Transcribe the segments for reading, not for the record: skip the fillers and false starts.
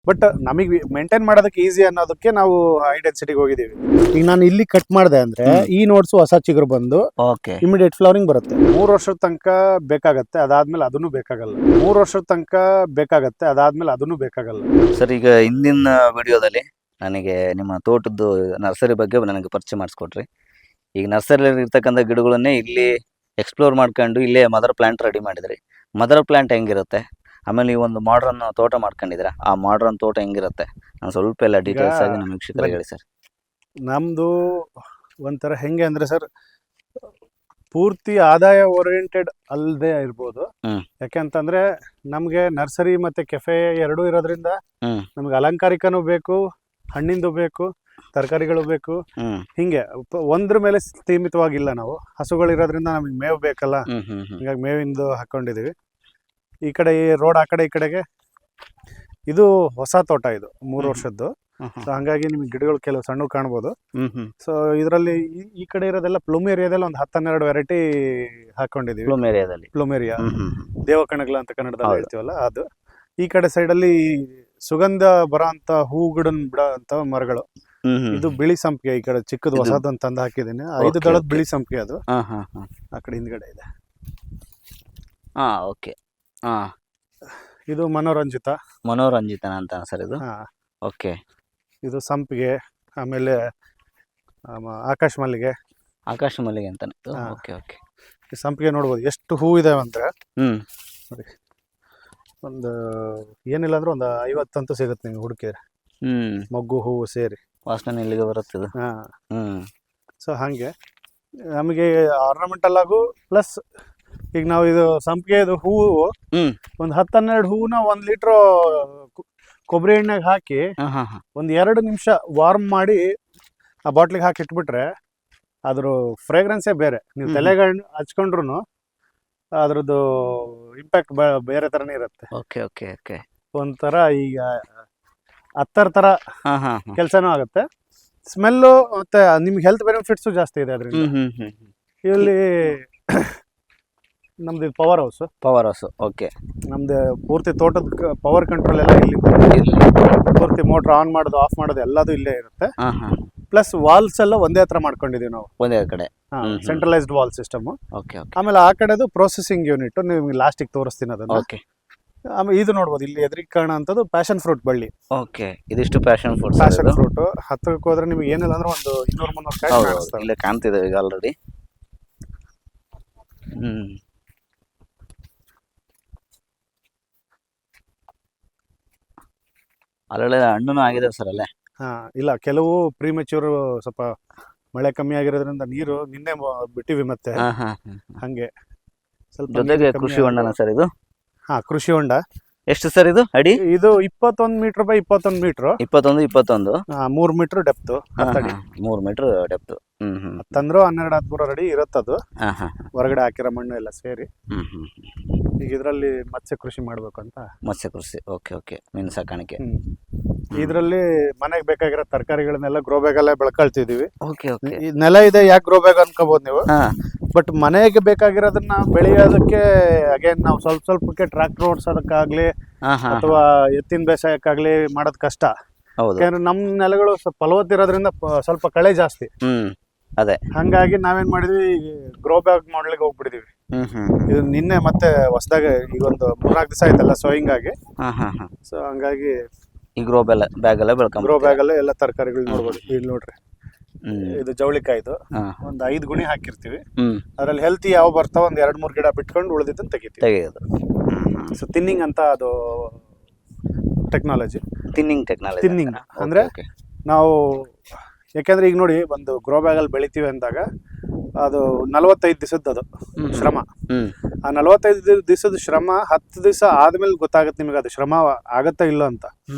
But ನಮಗೆ maintain ಮಾಡೋದಕ್ಕೆ easy ಅನ್ನೋದಕ್ಕೆ ನಾವು ಹೈ ಡೆನ್ಸಿಟಿಗೆ ಹೋಗಿದ್ದೀವಿ. ಈಗ ನಾನು ಇಲ್ಲಿ ಕಟ್ ಮಾಡಿದೆ ಅಂದ್ರೆ ಈ ನೋಟ್ಸ್ ಹೊಸ ಚಿಗುರು ಬಂದು ಓಕೆ ಇಮಿಡಿಯೇಟ್ ಫ್ಲವರಿಂಗ್ ಬರುತ್ತೆ. 3 ವರ್ಷದ ತನಕ ಬೇಕಾಗತ್ತೆ, ಅದಾದ್ಮೇಲೆ ಅದನ್ನು ಬೇಕಾಗಲ್ಲ. 3 ವರ್ಷದ ತನಕ ಬೇಕಾಗತ್ತೆ, ಅದಾದ್ಮೇಲೆ ಅದನ್ನು ಬೇಕಾಗಲ್ಲ. ಸರ್, ಈಗ ಹಿಂದಿನ ವಿಡಿಯೋದಲ್ಲಿ ನನಗೆ ನಿಮ್ಮ ತೋಟದ್ದು ನರ್ಸರಿ ಬಗ್ಗೆ ನನಗೆ ಪರಿಚಯ ಮಾಡಿಸ್ಕೊಟ್ರಿ. ಈಗ ನರ್ಸರಿಯಲ್ಲಿ ಇರ್ತಕ್ಕಂಥ ಗಿಡಗಳನ್ನೇ ಇಲ್ಲಿ ಎಕ್ಸ್ಪ್ಲೋರ್ ಮಾಡ್ಕೊಂಡು ಇಲ್ಲೇ ಮದರ್ ಪ್ಲಾಂಟ್ ರೆಡಿ ಮಾಡಿದ್ರಿ. ಮದರ್ ಪ್ಲಾಂಟ್ ಹೆಂಗಿರುತ್ತೆ, ಆಮೇಲೆ ನೀವು ಒಂದು ಮಾಡ್ರನ್ ತೋಟ ಮಾಡ್ಕೊಂಡಿದ್ದೀರಾ, ಆ ಮಾಡ್ರನ್ ತೋಟ ಹೆಂಗಿರುತ್ತೆ ನಾನು ಸ್ವಲ್ಪ ಎಲ್ಲ ಡೀಟೇಲ್ಸ್ ಆಗಿ ನಮ್ಮ ವೀಕ್ಷಕರಿಗೆ ಹೇಳಿ ಸರ್. ನಮ್ದು ಒಂಥರ ಹೆಂಗೆ ಅಂದ್ರೆ ಸರ್, ಪೂರ್ತಿ ಆದಾಯ ಓರಿಯೆಂಟೆಡ್ ಅಲ್ಲದೆ ಇರ್ಬೋದು. ಯಾಕೆಂತಂದ್ರೆ ನಮ್ಗೆ ನರ್ಸರಿ ಮತ್ತೆ ಕೆಫೆ ಎರಡೂ ಇರೋದ್ರಿಂದ ನಮ್ಗೆ ಅಲಂಕಾರಿಕನೂ ಬೇಕು, ಹಣ್ಣಿಂದು ಬೇಕು, ತರಕಾರಿಗಳು ಬೇಕು. ಹಿಂಗೆ ಒಂದ್ರ ಮೇಲೆ ಸೀಮಿತವಾಗಿಲ್ಲ. ನಾವು ಹಸುಗಳಿರೋದ್ರಿಂದ ನಮಗೆ ಮೇವು ಬೇಕಲ್ಲ, ಹಿಂಗಾಗಿ ಮೇವಿಂದು ಹಾಕೊಂಡಿದೀವಿ. ಈ ಕಡೆ ರೋಡ್ ಆ ಕಡೆ ಈ ಕಡೆಗೆ ಇದು ಹೊಸ ತೋಟ, ಇದು 3 ವರ್ಷದ್ದು. ಸೊ ಹಂಗಾಗಿ ನಿಮ್ಗೆ ಗಿಡಗಳು ಕೆಲವು ಸಣ್ಣ ಕಾಣ್ಬೋದು. ಸೊ ಇದರಲ್ಲಿ ಈ ಕಡೆ ಇರೋದೆಲ್ಲ ಪ್ಲೂಮೇರಿಯಾದಲ್ಲಿ ಒಂದು 10-12 ವೆರೈಟಿ ಹಾಕೊಂಡಿದೀವಿ. ಪ್ಲೂಮೇರಿಯಾ ದೇವಕಣಗಳ ಅಂತ ಕನ್ನಡದಲ್ಲಿ ಹೇಳ್ತೀವಲ್ಲ ಅದು. ಈ ಕಡೆ ಸೈಡ್ ಅಲ್ಲಿ ಸುಗಂಧ ಬರೋ ಅಂತ ಹೂಗಿಡನ್ ಬಿಡೋ ಅಂತ ಮರಗಳು. ಇದು ಬಿಳಿ ಸಂಪಿಗೆ, ಈ ಕಡೆ ಚಿಕ್ಕದು ಹೊಸದೊಂದು ತಂದು ಹಾಕಿದ್ದೀನಿ. 5 ದಳದ ಬಿಳಿ ಸಂಪಿಗೆ ಅದು ಆ ಕಡೆ ಹಿಂದ್ಗಡೆ ಇದೆ. ಓಕೆ. ಇದು ಮನೋರಂಜಿತ ಅಂತ ಸರ್ ಇದು. ಓಕೆ. ಇದು ಸಂಪಿಗೆ, ಆಮೇಲೆ ಆಕಾಶ ಮಲ್ಲಿಗೆ ಅಂತಾನೆ. Okay okay. ಈ ಸಂಪಿಗೆ ನೋಡ್ಬೋದು ಎಷ್ಟು ಹೂ ಇದೆ ಅಂದ್ರೆ, ನೋಡಿ ಒಂದು ಏನಿಲ್ಲ ಅಂದ್ರೆ ಒಂದು 50 ಅಂತೂ ಸಿಗುತ್ತೆ ನಿಮ್ಗೆ ಹುಡುಕಿದ್ರೆ, ಮೊಗ್ಗು ಹೂವು ಸೇರಿ. ವಾಸನೆ ಇಲ್ಲಿಗೆ ಬರುತ್ತೆ. ಸೊ ಹಾಗೆ ನಮಗೆ ಆರ್ನಮೆಂಟಲ್ ಆಗು ಪ್ಲಸ್. ಈಗ ನಾವು ಇದು ಸಂಪಿಗೆದು ಹೂವು ಒಂದು 10-12 ಹೂವನ್ನ 1 ಲೀಟ್ರ್ ಕೊಬ್ಬರಿ ಎಣ್ಣೆಗೆ ಹಾಕಿ ಒಂದು 2 ನಿಮಿಷ ವಾರ್ಮ್ ಮಾಡಿ ಆ ಬಾಟ್ಲಿಗೆ ಹಾಕಿ ಇಟ್ಬಿಟ್ರೆ ಅದ್ರ ಫ್ರೇಗ್ರೆನ್ಸೇ ಬೇರೆ. ನೀವು ತಲೆಗೆ ಹಚ್ಕೊಂಡ್ರು ಅದ್ರದ್ದು ಇಂಪ್ಯಾಕ್ಟ್ ಬೇರೆ ತರನೇ ಇರುತ್ತೆ. Okay okay okay. ಒಂಥರ ಈಗ ಹತ್ತರ ತರ ಕೆಲಸನೂ ಆಗುತ್ತೆ, ಸ್ಮೆಲ್ಲು ಮತ್ತೆ ನಿಮ್ಗೆ ಹೆಲ್ತ್ ಬೆನಿಫಿಟ್ಸು ಜಾಸ್ತಿ ಇದೆ ಅದರಿಂದ. ಇಲ್ಲಿ ನಮ್ದು ಪವರ್ ಹೌಸ್. ಓಕೆ. ನಮ್ದು ಪೂರ್ತಿ ತೋಟದ ಪವರ್ ಕಂಟ್ರೋಲ್ ಎಲ್ಲ ಇಲ್ಲಿ. ಪೂರ್ತಿ ಮೋಟರ್ ಆನ್ ಮಾಡೋದು ಆಫ್ ಮಾಡೋದು ಎಲ್ಲದು ಇಲ್ಲೇ ಇರುತ್ತೆ. ಪ್ಲಸ್ ವಾಲ್ಸ್ ಎಲ್ಲ ಒಂದೇ ಹತ್ರ ಮಾಡ್ಕೊಂಡಿದೀವಿ ನಾವು, ಒಂದೇ ಕಡೆ ಸೆಂಟ್ರಲೈಸ್ಡ್ ವಾಲ್ ಸಿಸ್ಟಮ್. ಓಕೆ. ಆಮೇಲೆ ಆ ಕಡೆದು ಪ್ರೊಸೆಸಿಂಗ್ ಯೂನಿಟ್, ನಿಮ್ಗೆ ಲಾಸ್ಟಿಗೆ ತೋರಿಸ್ತೀನಿ ಅದನ್ನ. ಓಕೆ. ಆಮೇಲೆ ಇದು ನೋಡ್ಬೋದು, ಇಲ್ಲಿ ಎದುರಿಗೆ ಕಾಣೋಂಥದ್ದು ಪ್ಯಾಷನ್ ಫ್ರೂಟ್ ಬಳ್ಳಿ. ಓಕೆ. ಇದಿಷ್ಟು ಪ್ಯಾಷನ್ ಫ್ರೂಟ್. ಹತ್ತಕ್ಕೆ ಹೋದ್ರೆ ನಿಮ್ಗೆ ಏನಿಲ್ಲ ಅಂದ್ರೆ ಒಂದು 200-300 ಕಾಯಿ ಇಲ್ಲೇ ಕಾಣ್ತಿದೆ ಈಗ ಆಲ್ರೆಡಿ. ಅಲ್ಲೇ ಹಣ್ಣು ಆಗಿದೆ ಸರ್ ಅಲ್ಲೇ. ಇಲ್ಲ, ಕೆಲವು ಪ್ರೀಮೆಚ್ಯೂರ್, ಸ್ವಲ್ಪ ಮಳೆ ಕಮ್ಮಿ ಆಗಿರೋದ್ರಿಂದ ನೀರು ನಿನ್ನೆ ಬಿಟ್ಟಿವಿ ಮತ್ತೆ ಹಂಗೆ ಸ್ವಲ್ಪ. ಜೊತೆಗೆ ಕೃಷಿ ಹೊಂಡನ ಸರ್ ಇದು? ಕೃಷಿ ಹೊಂಡ. ಎಷ್ಟು ಸರ್ ಇದು ಅಡಿ? ಇದು 21 metre by 21 metre. 21 3 metre depth. 3 metre depth. ತಂದ್ರು 12-13 ಅಡಿ ಇರುತ್ತದು, ಹೊರಗಡೆ ಹಾಕಿರೋ ಮಣ್ಣು ಎಲ್ಲ ಸೇರಿ. ಈಗ ಇದರಲ್ಲಿ ಮತ್ಸ್ಯ ಕೃಷಿ ಮಾಡ್ಬೇಕು ಅಂತ. ಮತ್ಸ್ಯ ಕೃಷಿ. Okay okay. ಮೀನು ಸಾಕಾಣಿಕೆ. ಇದರಲ್ಲಿ ಮನೆಗೆ ಬೇಕಾಗಿರೋ ತರಕಾರಿಗಳನ್ನೆಲ್ಲ ಗ್ರೋ ಬ್ಯಾಗ್ ಅಲ್ಲೇ ಬೆಳ್ಕೊಳ್ತಿದೀವಿ. Okay okay. ನೆಲ ಇದೆ, ಯಾಕೆ ಗ್ರೋ ಬ್ಯಾಗ್ ಅನ್ಕೋಬಹುದು ನೀವು. ಬಟ್ ಮನೆಗೆ ಬೇಕಾಗಿರೋದನ್ನ ಬೆಳೆಯೋದಕ್ಕೆ ಅಗೇನ್ ನಾವು ಸ್ವಲ್ಪಕ್ಕೆ ಟ್ರಾಕ್ಟರ್ ಓಡಿಸೋದಕ್ಕಾಗ್ಲಿ ಅಥವಾ ಎತ್ತಿನ ಬೇಸಾಯಕ್ಕಾಗ್ಲಿ ಮಾಡೋದ್ ಕಷ್ಟ. ಯಾಕಂದ್ರೆ ನಮ್ ನೆಲಗಳು ಸ್ವಲ್ಪ ಫಲವತ್ತಿರೋದ್ರಿಂದ ಸ್ವಲ್ಪ ಕಳೆ ಜಾಸ್ತಿ. ಅದೇ ಹಂಗಾಗಿ ನಾವೇನ್ ಮಾಡಿದ್ವಿ, ಗ್ರೋ ಬ್ಯಾಗ್ ಮಾಡ್ಲಿಕ್ಕೆ ಹೋಗ್ಬಿಟ್ಟಿದೀವಿ. ಇದು ನಿನ್ನೆ ಮತ್ತೆ ಹೊಸದಾಗ ಈಗ ಒಂದು 3-4 ದಿವಸ ಆಯ್ತಲ್ಲ ಸೋಯಿಂಗ್ ಆಗಿ. ಸೊ ಹಂಗಾಗಿ ಈ ಗ್ರೋ ಬ್ಯಾಗ್ ಎಲ್ಲ ಬೆಳ್ಕೊಂಡ್ ಗ್ರೋ ಬ್ಯಾಗ್ ಅಲ್ಲೇ ಎಲ್ಲ ತರಕಾರಿಗಳು ನೋಡ್ಬೋದು. ಇಲ್ಲಿ ನೋಡ್ರಿ, ಇದು ಜವಳಿಕಾಯ್ದು ಒಂದ್ 5 ಗುಣಿ ಹಾಕಿರ್ತೀವಿ. ಅದ್ರಲ್ಲಿ ಹೆಲ್ತಿ ಯಾವ ಬರ್ತಾವ ಒಂದ್ 2-3 ಗಿಡ ಬಿಟ್ಕೊಂಡು ಉಳಿದಿದ್ದನ್ನ ತೆಗಿಯೋದು. ಸೊ ತಿನ್ನಿಂಗ್ ಅಂತ ಅದು ಟೆಕ್ನಾಲಜಿ. ತಿನ್ನಿಂಗ್ ಅಂದ್ರೆ ನಾವು, ಯಾಕಂದ್ರೆ ಈಗ ನೋಡಿ, ಒಂದು ಗ್ರೋ ಬ್ಯಾಗ್ ಅಲ್ಲಿ ಬೆಳಿತೀವಿ ಅಂದಾಗ ಅದು 45 ದಿವಸದ್ದು ಅದು ಶ್ರಮ. ಆ 45 ದಿವಸದ ಶ್ರಮ 10 ದಿವಸ ಆದ್ಮೇಲೆ ಗೊತ್ತಾಗುತ್ತೆ ನಿಮಗೆ ಅದು ಶ್ರಮ ಆಗತ್ತಾ ಇಲ್ಲ ಅಂತ.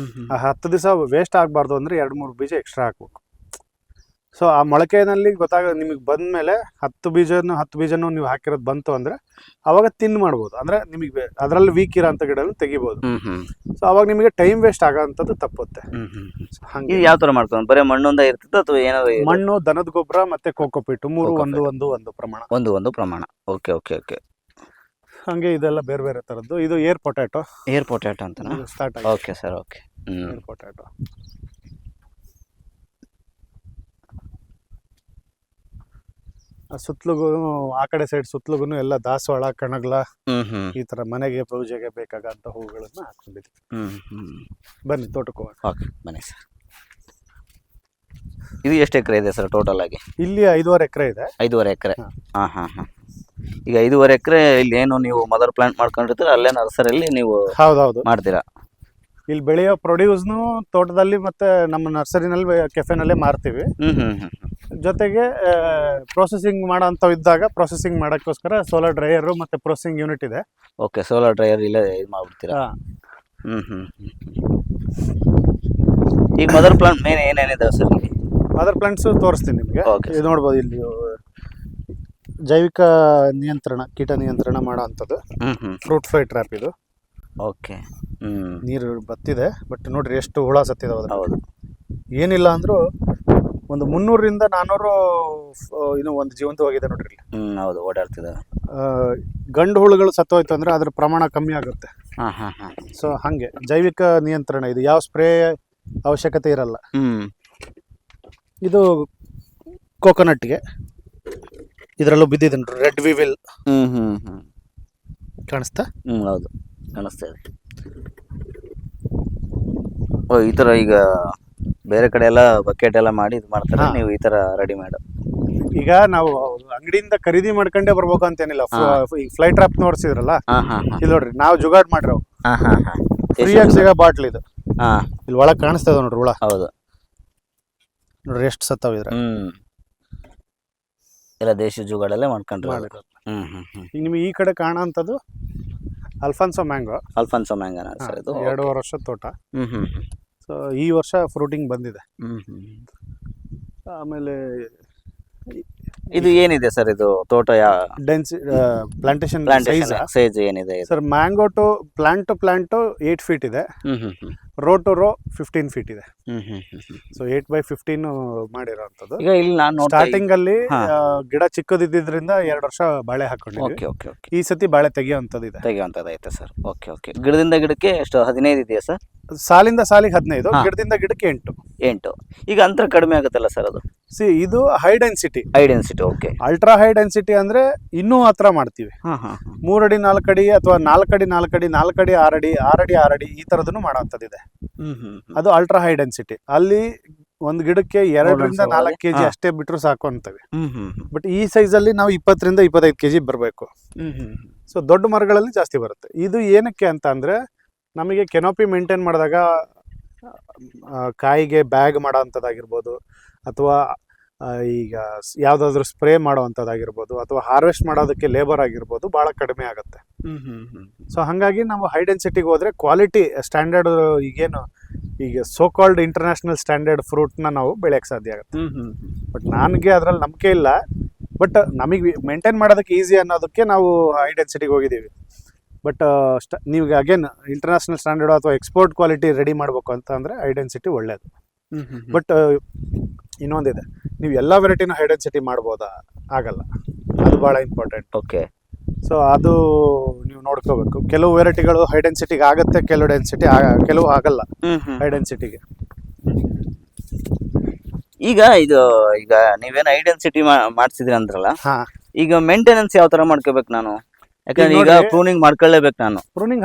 ಆ 10 ದಿವಸ ವೇಸ್ಟ್ ಆಗ್ಬಾರ್ದು ಅಂದ್ರೆ 2-3 ಬೀಜ ಎಕ್ಸ್ಟ್ರಾ ಹಾಕ್ಬೇಕು. ಸೊ ಆ ಮೊಳಕೆನಲ್ಲಿ ನಿಮಗೆ ಬಂದ್ಮೇಲೆ 10 ಬೀಜನೂ ನೀವು ಹಾಕಿರೋದು ಬಂತು ಅಂದ್ರೆ ಅವಾಗ ತಿನ್ ಮಾಡ್ಬೋದು. ಅಂದ್ರೆ ನಿಮಗೆ ಅದರಲ್ಲಿ ವೀಕ್ ಇರೋಂಥ ಗಿಡ ತೆಗಿಬಹುದು. ಸೊ ಅವಾಗ ನಿಮಗೆ ಟೈಮ್ ವೇಸ್ಟ್ ಆಗೋಂಥದ್ದು ತಪ್ಪುತ್ತೆ. ಹಂಗೆ ಯಾವ ತರ ಮಾಡ್ಕೊಂಡು ಬರೀ ಮಣ್ಣೊಂದ ಇರ್ತದೆ ಅಥವಾ ಏನಾದ್ರು? ಮಣ್ಣು, ದನದ ಗೊಬ್ಬರ ಮತ್ತೆ ಕೋಕೋಪಿಟ್ 3 1 ಪ್ರಮಾಣ. ಒಂದು ಪ್ರಮಾಣ. Okay okay okay. ಹಂಗೆ ಇದೆಲ್ಲ ಬೇರೆ ಬೇರೆ ಥರದ್ದು. ಇದು ಏರ್ ಪೊಟ್ಯಾಟೊ ಏರ್ ಪೊಟ್ಯಾಟೊ ಅಂತನಾ? Start okay sir, okay. Air potato. ಸುತ್ತಲುಗೂ ಆ ಕಡೆ ಸೈಡ್ ಸುತ್ತಲುಗೂ ಎಲ್ಲ ದಾಸವಾಳ, ಕಣಗ್ಲ, ಈ ತರ ಮನೆಗೆ ಪೂಜೆಗೆ ಬೇಕಾಗಂತ ಹೂಗಳನ್ನ ಹಾಕೊಂಡಿದ್ವಿ. ಬನ್ನಿ ತೋಟಕ್ಕೆ ಹೋಗೋಣ. ಓಕೆ ಬನ್ನಿ ಸರ್. ಇದು ಎಷ್ಟು ಎಕರೆ ಇದೆ ಸರ್ ಟೋಟಲ್ ಆಗಿ? ಇಲ್ಲಿ 5.5 ಎಕರೆ ಇದೆ. 5.5 ಎಕರೆ. ಹಾ. ಹಾಂ. ಈಗ 5.5 ಎಕರೆ ಇಲ್ಲಿ ಏನು ನೀವು ಮದರ್ ಪ್ಲಾಂಟ್ ಮಾಡ್ಕೊಂಡಿರ್ತೀರ, ಅಲ್ಲೇ ನರ್ಸರಿಯಲ್ಲಿ ನೀವು ಹೌದೌದು ಮಾಡ್ತೀರಾ? ಇಲ್ಲಿ ಬೆಳೆಯೋ ಪ್ರೊಡ್ಯೂಸ್ನು ತೋಟದಲ್ಲಿ ಮತ್ತೆ ನಮ್ಮ ನರ್ಸರಿನಲ್ಲಿ ಕೆಫೆನಲ್ಲೇ ಮಾರ್ತೀವಿ. ಜೊತೆಗೆ ಪ್ರೊಸೆಸಿಂಗ್ ಮಾಡೋ ಅಂಥವು ಇದ್ದಾಗ ಪ್ರೊಸೆಸಿಂಗ್ ಮಾಡೋಕ್ಕೋಸ್ಕರ ಸೋಲಾರ್ ಡ್ರೈಯರು ಮತ್ತು ಪ್ರೊಸೆಸಿಂಗ್ ಯೂನಿಟ್ ಇದೆ. ಓಕೆ, ಸೋಲಾರ್ ಡ್ರೈಯರ್ ಇಲ್ಲೇ ಇದು ಮಾಡ್ಬಿಡ್ತೀರಾ? ಈಗ ಮದರ್ ಪ್ಲಾಂಟ್ ಮೇನ್ ಏನೇನಿದೆ ಸರ್ ಇಲ್ಲಿ? ಮದರ್ ಪ್ಲಾಂಟ್ಸು ತೋರಿಸ್ತೀನಿ ನಿಮಗೆ. Okay. ಇದು ನೋಡ್ಬೋದು, ಇಲ್ಲಿ ಜೈವಿಕ ನಿಯಂತ್ರಣ, ಕೀಟ ನಿಯಂತ್ರಣ ಮಾಡೋ ಅಂಥದ್ದು ಫ್ರೂಟ್ ಫ್ಲೈ ಟ್ರ್ಯಾಪ್. ಇದು ಓಕೆ. ನೀರು ಬತ್ತಿದೆ, ಬಟ್ ನೋಡ್ರಿ ಎಷ್ಟು ಹುಳ ಸತ್ತಿದಾವೆ. ಹೌದು. ಏನಿಲ್ಲ ಅಂದರೂ ಒಂದು 300ರಿಂದ 400 ಇನ್ನೂ ಒಂದು ಜೀವಂತವಾಗಿದೆ ನೋಡ್ರಿ ಇಲ್ಲಿ. ಹೌದು, ಓಡಾಡ್ತಿದೆ. ಗಂಡು ಹುಳುಗಳು ಸತ್ತೋಯ್ತು ಅಂದ್ರೆ ಅದ್ರ ಪ್ರಮಾಣ ಕಮ್ಮಿ ಆಗುತ್ತೆ. ಹಾಂ. ಸೊ ಹಾಗೆ ಜೈವಿಕ ನಿಯಂತ್ರಣ ಇದು, ಯಾವ ಸ್ಪ್ರೇ ಅವಶ್ಯಕತೆ ಇರಲ್ಲ. ಇದು ಕೋಕೋನಟ್ಗೆ ಇದರಲ್ಲೂ ಬಿದ್ದಿದೆ ನೋಡ್ರಿ, ರೆಡ್ ವಿವಿಲ್ ಕಾಣಿಸ್ತಾ? ಹೌದು, ಕಾಣಿಸ್ತಾ ಇದೆ. ಓ, ಈ ಥರ ಈಗ ಬೇರೆ ಕಡೆ ಎಲ್ಲ ಬಕೆಟ್ ಎಲ್ಲ ಮಾಡಿ ಇದು ಮಾಡ್ತಾರೆ, ನೀವು ಈ ಥರ ರೆಡಿ ಮಾಡು. ಈಗ ನಾವು ಅಂಗಡಿಯಿಂದ ಖರೀದಿ ಮಾಡ್ಕೊಂಡೇ ಬರ್ಬೇಕು ಅಂತೇನಿಲ್ಲ. ಈಗ ಫ್ಲೈ ಟ್ರಾಪ್ ನೋಡ್ಸಿದ್ರಲ್ಲ, ಇಲ್ಲಿ ನೋಡ್ರಿ ನಾವು ಜುಗಾಡ್ ಮಾಡಿರೋ ಫ್ರೀಯಾಗಿ ಸಿಗೋ ಬಾಟ್ಲ್ ಇದು. ಇಲ್ಲಿ ಒಳಗೆ ಕಾಣಿಸ್ತದ ನೋಡ್ರಿ ಹುಳ. ಹೌದು ನೋಡ್ರಿ ಎಷ್ಟು ಸತ್ತಾವಿದ್ರೆ. ಎಲ್ಲ ದೇಶಿ ಜುಗಾಡಲ್ಲೇ ಮಾಡ್ಕೊಂಡ್ರೆ. ಈಗ ನಿಮಗೆ ಈ ಕಡೆ ಕಾಣೋಂಥದ್ದು ಅಲ್ಫಾನ್ಸೋ ಮ್ಯಾಂಗೋ. ಅಲ್ಫಾನ್ಸೋ ಮ್ಯಾಂಗೋನಾ ಸರ್ ಇದು? 2.5 ವರ್ಷದ ತೋಟ. ಸೊ ಈ ವರ್ಷ ಫ್ರೂಟಿಂಗ್ ಬಂದಿದೆ. ಆಮೇಲೆ ಇದು ಏನಿದೆ ಸರ್ ಇದು ತೋಟ? ಪ್ಲಾಂಟೇಶನ್ ಸೈಜ್ ಏನಿದೆ sir? Mango to plant 8 feet ಇದೆ. ರೋ ಟು ರೋ 15 ಫೀಟ್ ಇದೆ. ಸೊ 8x15 ಮಾಡಿರೋಂಥದ್ದು. ಈಗ ಇಲ್ಲಿ ನಾನು ಸ್ಟಾರ್ಟಿಂಗ್ ಅಲ್ಲಿ ಗಿಡ ಚಿಕ್ಕದಿದ್ದರಿಂದ 2 ವರ್ಷ ಬಾಳೆ ಹಾಕೊಂಡಿದ್ವಿ. ಈ ಸತಿ ಬಾಳೆ ತೆಗೆಯುವಂಥದ್ದು ಸರ್. ಓಕೆ. ಗಿಡದಿಂದ ಗಿಡಕ್ಕೆ ಎಷ್ಟು 15 ಇದೆಯಾ ಸರ್? ಸಾಲಿಂದ ಸಾಲಿಗೆ 15, ಗಿಡದಿಂದ ಗಿಡಕ್ಕೆ 8. ಈಗ ಅಂತರ ಕಡಿಮೆ ಆಗುತ್ತಲ್ಲ ಸರ್ ಅದು? ಇದು high density. Okay. Ultra high density ಅಂದ್ರೆ ಇನ್ನೂ ಹತ್ರ ಮಾಡ್ತೀವಿ. 3 ಅಡಿ 4 ಅಡಿ ಅಥವಾ 4 ಅಡಿ 4 ಅಡಿ 4 ಅಡಿ 6 ಅಡಿ 6 ಅಡಿ 6 ಅಡಿ ಈ ತರದನ್ನು ಮಾಡೋಂಥದ್ದಿದೆ. ಅದು ಅಲ್ಟ್ರಾ ಹೈ ಡೆನ್ಸಿಟಿ. ಅಲ್ಲಿ ಒಂದು ಗಿಡಕ್ಕೆ 2ರಿಂದ 4 kg ಅಷ್ಟೇ ಬಿಟ್ರು ಸಾಕು ಅಂತವೆ. ಬಟ್ ಈ ಸೈಜ್ ಅಲ್ಲಿ ನಾವು 20ರಿಂದ 25 kg ಬರಬೇಕು. ಸೊ ದೊಡ್ಡ ಮರಗಳಲ್ಲಿ ಜಾಸ್ತಿ ಬರುತ್ತೆ. ಇದು ಏನಕ್ಕೆ ಅಂತ ಅಂದ್ರೆ, ನಮಗೆ ಕೆನೋಪಿ ಮೇಂಟೈನ್ ಮಾಡಿದಾಗ ಕಾಯಿಗೆ ಬ್ಯಾಗ್ ಮಾಡೋ ಅಂಥದ್ದಾಗಿರ್ಬೋದು, ಅಥವಾ ಈಗ ಯಾವುದಾದ್ರೂ ಸ್ಪ್ರೇ ಮಾಡೋ ಅಂಥದ್ದಾಗಿರ್ಬೋದು, ಅಥವಾ ಹಾರ್ವೆಸ್ಟ್ ಮಾಡೋದಕ್ಕೆ ಲೇಬರ್ ಆಗಿರ್ಬೋದು, ಭಾಳ ಕಡಿಮೆ ಆಗುತ್ತೆ. ಸೊ ಹಾಗಾಗಿ ನಾವು ಹೈ ಡೆನ್ಸಿಟಿಗೆ ಹೋದರೆ ಕ್ವಾಲಿಟಿ ಸ್ಟ್ಯಾಂಡರ್ಡ್, ಈಗ ಸೋ ಕಾಲ್ಡ್ ಇಂಟರ್ನ್ಯಾಷನಲ್ ಸ್ಟ್ಯಾಂಡರ್ಡ್ ಫ್ರೂಟ್ನ ನಾವು ಬೆಳೆಯೋಕ್ಕೆ ಸಾಧ್ಯ ಆಗುತ್ತೆ. ಬಟ್ ನನಗೆ ಅದರಲ್ಲಿ ನಂಬಿಕೆ ಇಲ್ಲ. ಬಟ್ ನಮಗೆ ಮೇಂಟೈನ್ ಮಾಡೋದಕ್ಕೆ ಈಸಿ ಅನ್ನೋದಕ್ಕೆ ನಾವು ಹೈ ಡೆನ್ಸಿಟಿಗೆ ಹೋಗಿದ್ದೀವಿ. ಬಟ್ ನೀವು ಅಗೇನ್ ಇಂಟರ್ನ್ಯಾಷನಲ್ ಸ್ಟ್ಯಾಂಡರ್ಡ್ ಅಥವಾ ಎಕ್ಸ್ಪೋರ್ಟ್ ಕ್ವಾಲಿಟಿ ರೆಡಿ ಮಾಡಬೇಕು ಅಂತ ಅಂದರೆ ಹೈ ಡೆನ್ಸಿಟಿ ಒಳ್ಳೇದು. ಬಟ್ ಇನ್ನೊಂದಿದೆ, ನೀವು ಎಲ್ಲ ವೆರೈಟಿನೂ ಹೈ ಡೆನ್ಸಿಟಿ ಮಾಡ್ಬೋದಾ? ಆಗಲ್ಲ. ಅದು ಭಾಳ ಇಂಪಾರ್ಟೆಂಟ್. ಓಕೆ. ಸೊ ಅದು ನೀವು ನೋಡ್ಕೋಬೇಕು. ಕೆಲವು ವೆರೈಟಿಗಳು ಹೈ ಡೆನ್ಸಿಟಿಗೆ ಆಗುತ್ತೆ, ಕೆಲವು ಆಗಲ್ಲ ಹೈ ಡೆನ್ಸಿಟಿಗೆ. ಈಗ ನೀವೇನು ಹೈ ಡೆನ್ಸಿಟಿ ಮಾಡ್ಸಿದ್ರಿ ಅಂದ್ರಲ್ಲ, ಈಗ ಮೇಂಟೆನೆನ್ಸ್ ಯಾವ ತರ ಮಾಡ್ಕೋಬೇಕು ನಾನು? ಯಾಕಂದ್ರೆ ಈಗ ಪ್ರೂನಿಂಗ್ ಮಾಡ್ಕೊಳ್ಳೇಬೇಕು ನಾನು. ಪ್ರೂನಿಂಗ್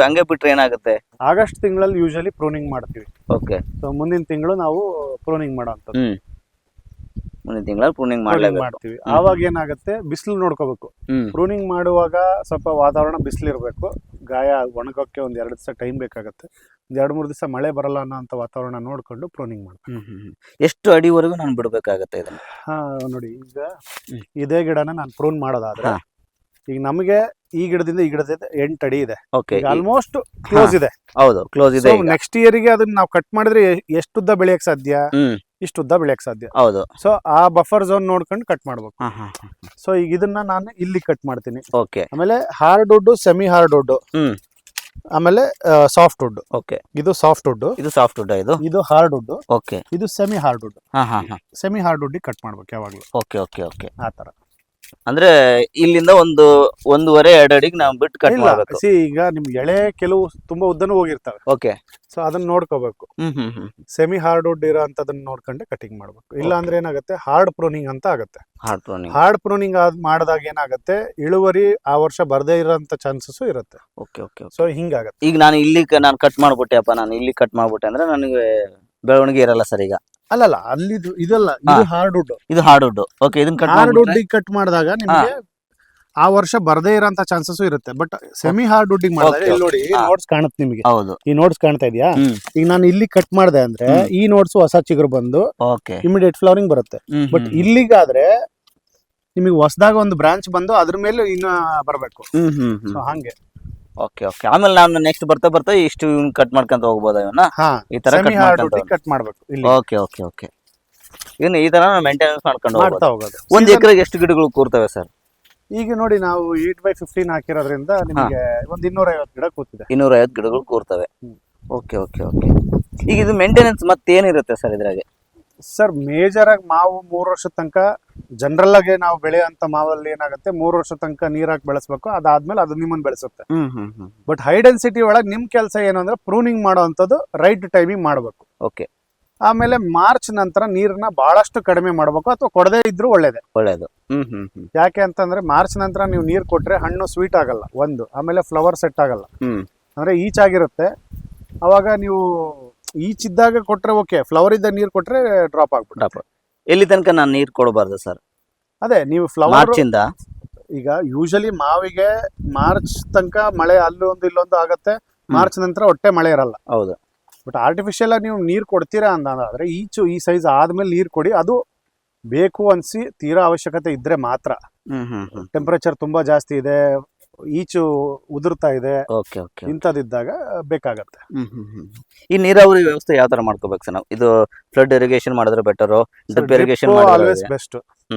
ಹಂಗೆ ಬಿಟ್ರೆ ಏನಾಗುತ್ತೆ? ಆಗಸ್ಟ್ ತಿಂಗಳಲ್ಲಿ ಯೂಶಲಿ ಪ್ರೂನಿಂಗ್ ಮಾಡ್ತೀವಿ. ಓಕೆ. ಸೊ ಮುಂದಿನ ತಿಂಗಳು ನಾವು ಪ್ರೂನಿಂಗ್ ಮಾಡೋಂಥದ್ದು. ಮುಂದಿನ ತಿಂಗಳಲ್ಲಿ ಪ್ರೂನಿಂಗ್ ಮಾಡ್ತೀವಿ. ಆವಾಗ ಏನಾಗುತ್ತೆ, ಬಿಸಿಲು ನೋಡ್ಕೋಬೇಕು. ಪ್ರೂನಿಂಗ್ ಮಾಡುವಾಗ ಸ್ವಲ್ಪ ವಾತಾವರಣ ಬಿಸಿಲಿರಬೇಕು. ಗಾಯ ಒಣಗೋಕ್ಕೆ 1-2 ದಿವಸ ಟೈಮ್ ಬೇಕಾಗುತ್ತೆ. 2-3 ದಿವಸ ಮಳೆ ಬರಲ್ಲ ಅನ್ನೋಂಥ ವಾತಾವರಣ ನೋಡ್ಕೊಂಡು ಪ್ರೂನಿಂಗ್ ಮಾಡ್ತೀವಿ. ಎಷ್ಟು ಅಡಿವರೆಗೂ ನಾನು ಬಿಡಬೇಕಾಗತ್ತೆ ಇದನ್ನ? ನೋಡಿ, ಈಗ ಇದೇ ಗಿಡನ ನಾನು ಪ್ರೂನ್ ಮಾಡೋದಾದ್ರೆ, ಈಗ ನಮಗೆ ಈ ಗಿಡದಿಂದ 8 ಅಡಿ ಇದೆ. ಆಲ್ಮೋಸ್ಟ್ ಕ್ಲೋಸ್ ಇದೆ. ಹೌದು, ಕ್ಲೋಸ್ ಇದೆ. ನೆಕ್ಸ್ಟ್ ಇಯರ್ಗೆ ಅದನ್ನ ನಾವು ಕಟ್ ಮಾಡಿದ್ರೆ ಎಷ್ಟು ಉದ್ದ ಬೆಳೆಯಕ್ ಸಾಧ್ಯ? ಇಷ್ಟು ಉದ್ದ ಬೆಳೆಯಕ್ ಸಾಧ್ಯ. ಹೌದು. ಸೊ ಆ ಬಫರ್ ಝೋನ್ ನೋಡ್ಕೊಂಡು ಕಟ್ ಮಾಡ್ಬೇಕು. ಸೊ ಈಗ ಇದನ್ನ ನಾನು ಇಲ್ಲಿ ಕಟ್ ಮಾಡ್ತೀನಿ. ಓಕೆ. ಆಮೇಲೆ hard wood, semi hard wood, ಆಮೇಲೆ ಸಾಫ್ಟ್ ವುಡ್. ಓಕೆ. ಇದು ಸಾಫ್ಟ್ ವುಡ್. ಇದು ಹಾರ್ಡ್ ವುಡ್. ಓಕೆ. ಇದು semi hard wood. Semi hard wood cut ಮಾಡ್ಬೇಕು ಯಾವಾಗ್ಲೂ. ಓಕೆ. ಆ ತರ. ಅಂದ್ರೆ ಇಲ್ಲಿಂದ ಒಂದು 1.5-2 ಅಡಿಗೆ ನಾವು ಬಿಟ್ಟು ಕಟ್ ಇಲ್ಲ ಮಾಡ್ಬೇಕು. ಈಗ ನಿಮ್ಗೆ ಎಳೆ ಕೆಲವು ತುಂಬಾ ಉದ್ದನೂ ಹೋಗಿರ್ತವೆ, ಓಕೆ. ಸೊ ಅದನ್ನ ನೋಡ್ಕೋಬೇಕು. ಸೆಮಿ ಹಾರ್ಡ್ ವುಡ್ ಇರೋ ಅಂತದನ್ನ ನೋಡ್ಕೊಂಡೆ ಕಟಿಂಗ್ ಮಾಡ್ಬೇಕು. ಇಲ್ಲ ಅಂದ್ರೆ ಏನಾಗುತ್ತೆ, ಹಾರ್ಡ್ ಪ್ರೂನಿಂಗ್ ಅಂತ ಆಗುತ್ತೆ. Hard pruning. ಹಾರ್ಡ್ ಪ್ರೂನಿಂಗ್ ಮಾಡಿದಾಗ ಏನಾಗುತ್ತೆ, ಇಳುವರಿ ಆ ವರ್ಷ ಬರ್ದೇ ಇರೋಂತ ಚಾನ್ಸಸ್ ಇರುತ್ತೆ. Okay okay. ಸೊ ಹಿಂಗಾಗತ್ತೆ. ಈಗ ನಾನು ಇಲ್ಲಿ ನಾನು ಕಟ್ ಮಾಡ್ಬಿಟ್ಟೆಪ್ಪ, ನಾನು ಇಲ್ಲಿ ಕಟ್ ಮಾಡ್ಬಿಟ್ಟೆ ಅಂದ್ರೆ ನನಗೆ ಬೆಳವಣಿಗೆ ಇರಲ್ಲ ಸರ್ ಈಗ. ಅಲ್ಲಲ್ಲ, ಅಲ್ಲಿ ಇದಲ್ಲ, ಇದು ಹಾರ್ಡ್ ವುಡ್. ಇದು ಹಾರ್ಡ್ ವುಡ್. ಓಕೆ, ಇದನ್ನ ಕಟ್ ಹಾರ್ಡ್ ಮಾಡ್ಬಿಟ್ರೆ ವುಡ್ ಕಟ್ ಮಾಡಿದಾಗ ನಿಮಗೆ ಆ ವರ್ಷ ಬರ್ದೇ ಇರೋಂತ ಚಾನ್ಸಸ್ ಇರುತ್ತೆ. ಬಟ್ ಸೆಮಿ ಹಾರ್ಡ್ ವುಡ್ ಮಾಡಿದಾಗ ಇಲ್ಲಿ ನೋಡಿ ನೋಟ್ಸ್ ಕಾಣುತ್ತೆ ನಿಮಗೆ. ಹೌದು, ಈ ನೋಟ್ಸ್ ಕಾಣ್ತಾ ಇದೆಯಾ? ಈಗ ನಾನು ಇಲ್ಲಿ ಕಟ್ ಮಾಡಿದೆ ಅಂದ್ರೆ ಈ ನೋಟ್ಸ್ ಹೊಸ ಚಿಗುರು ಬಂದು ಓಕೆ ಇಮಿಡಿಯೇಟ್ ಫ್ಲವರಿಂಗ್ ಬರುತ್ತೆ. ಬಟ್ ಇಲ್ಲಿಗಾದ್ರೆ ನಿಮಗೆ ಹೊಸದಾಗ ಒಂದು ಬ್ರಾಂಚ್ ಬಂದು ಅದ್ರ ಮೇಲೆ ಇನ್ನ ಬರಬೇಕು. ಸೊ ಹಂಗೆ. Okay okay. ಆಮೇಲೆ ನಾನು ನೆಕ್ಸ್ಟ್ ಬರ್ತಾ ಇಷ್ಟು ಕಟ್ ಮಾಡ್ಕೊಂತ ಹೋಗ್ಬೋದಾ ಇವನ್ನ? ಈ ತರ ಸೆಮಿ ಹಾರ್ಡ್ ವುಡ್ ಕಟ್ ಮಾಡ್ಬೇಕು ಇಲ್ಲಿ. Okay okay okay. ಇದನ್ನ ಈ ತರ ಮೇಂಟೆನೆನ್ಸ್ ಮಾಡ್ಕೊಂಡು ಮಾಡ್ತಾ ಹೋಗೋದು. ಒಂದ್ ಎಕರೆಗೆ ಎಷ್ಟು ಗಿಡಗಳು ಕೂರ್ತವೆ ಸರ್? ಈಗ ನೋಡಿ ನಾವು 8x15 ಹಾಕಿರೋದ್ರಿಂದ ನಿಮಗೆ ಒಂದು 250 ಗಿಡ ಕೂತಿದೆ. 250 ಗಿಡಗಳು ಕೂರ್ತವೆ. Okay okay okay. ಈಗ ಇದು ಮೇಂಟೆನೆನ್ಸ್ ಮತ್ತೇನಿರುತ್ತೆ ಸರ್ ಇದ್ರಾಗೆ? ಸರ್ ಮೇಜರ್ ಆಗಿ ಮಾವು 3 ವರ್ಷದ ತನಕ ಜನರಲ್ ಆಗಿ ನಾವು ಬೆಳೆಯುವಂತ ಮಾವಲ್ಲಿ ಏನಾಗುತ್ತೆ, 3 ವರ್ಷದ ತನಕ ನೀರ್ ಹಾಕಿ ಬೆಳೆಸ್ಬೇಕು. ಅದಾದ್ಮೇಲೆ ಅದು ನಿಮ್ಮನ್ನ ಬೆಳೆಸುತ್ತೆ. ಬಟ್ ಹೈ ಡೆನ್ಸಿಟಿ ಒಳಗೆ ನಿಮ್ ಕೆಲಸ ಏನು ಅಂದ್ರೆ ಪ್ರೂನಿಂಗ್ ಮಾಡುವಂತದ್ದು ರೈಟ್ ಟೈಮಿಂಗ್ ಮಾಡ್ಬೇಕು. ಓಕೆ. ಆಮೇಲೆ ಮಾರ್ಚ್ ನಂತರ ನೀರನ್ನ ಬಹಳಷ್ಟು ಕಡಿಮೆ ಮಾಡ್ಬೇಕು, ಅಥವಾ ಕೊಡದೇ ಇದ್ರು ಒಳ್ಳೇದೇ. ಒಳ್ಳೇದು. ಯಾಕೆ ಅಂತಂದ್ರೆ ಮಾರ್ಚ್ ನಂತರ ನೀವು ನೀರ್ ಕೊಟ್ರೆ ಹಣ್ಣು ಸ್ವೀಟ್ ಆಗಲ್ಲ ಒಂದು, ಆಮೇಲೆ ಫ್ಲವರ್ ಸೆಟ್ ಆಗಲ್ಲ. ಅಂದ್ರೆ ಈಚ್ ಆಗಿರುತ್ತೆ. ಅವಾಗ ನೀವು ಈಚ್ ಇದ್ದಾಗ ಕೊಟ್ರೆ ಓಕೆ, ಫ್ಲವರ್ ಇದ್ದಾಗ ನೀರ್ ಕೊಟ್ರೆ ಡ್ರಾಪ್ ಆಗ್ಬಿಟ್ಟು. ಎಲ್ಲಿ ತನಕ ನಾನು ನೀರ್ ಕೊಡಬಾರ್ದು ಸರ್? ಅದೇ ನೀವು ಫ್ಲವರ್ ಮಾರ್ಚ್ ಇಂದ ಈಗ ಯೂಶಲಿ ಮಾವಿಗೆ ಮಾರ್ಚ್ ತನಕ ಮಳೆ ಅಲ್ಲೊಂದು ಇಲ್ಲೊಂದು ಆಗತ್ತೆ. ಮಾರ್ಚ್ ನಂತರ ಒಟ್ಟೆ ಮಳೆ ಇರಲ್ಲ. ಹೌದು. ಬಟ್ ಆರ್ಟಿಫಿಷಿಯಲ್ ಆಗಿ ನೀವು ನೀರ್ ಕೊಡ್ತೀರಾ ಅಂದಾದ್ರೆ ಈಚು ಈ ಸೈಜ್ ಆದ್ಮೇಲೆ ನೀರ್ ಕೊಡಿ. ಅದು ಬೇಕು ಅನ್ಸಿ ತೀರಾ ಅವಶ್ಯಕತೆ ಇದ್ರೆ ಮಾತ್ರ. ಟೆಂಪರೇಚರ್ ತುಂಬಾ ಜಾಸ್ತಿ ಇದೆ, ಈಚು ಉದುರ್ತಾ ಇದೆ, ಇಂಥದಿದ್ದಾಗ ಬೇಕಾಗತ್ತೆ. ಈ ನೀರಾವರಿ ವ್ಯವಸ್ಥೆ ಯಾವ ತರ ಮಾಡ್ಕೋಬೇಕು ಸರ್ ನಾವು? ಇದು ಫ್ಲಡ್ ಇರಿಗೇಷನ್ ಮಾಡಿದ್ರೆ better, drip irrigation always best.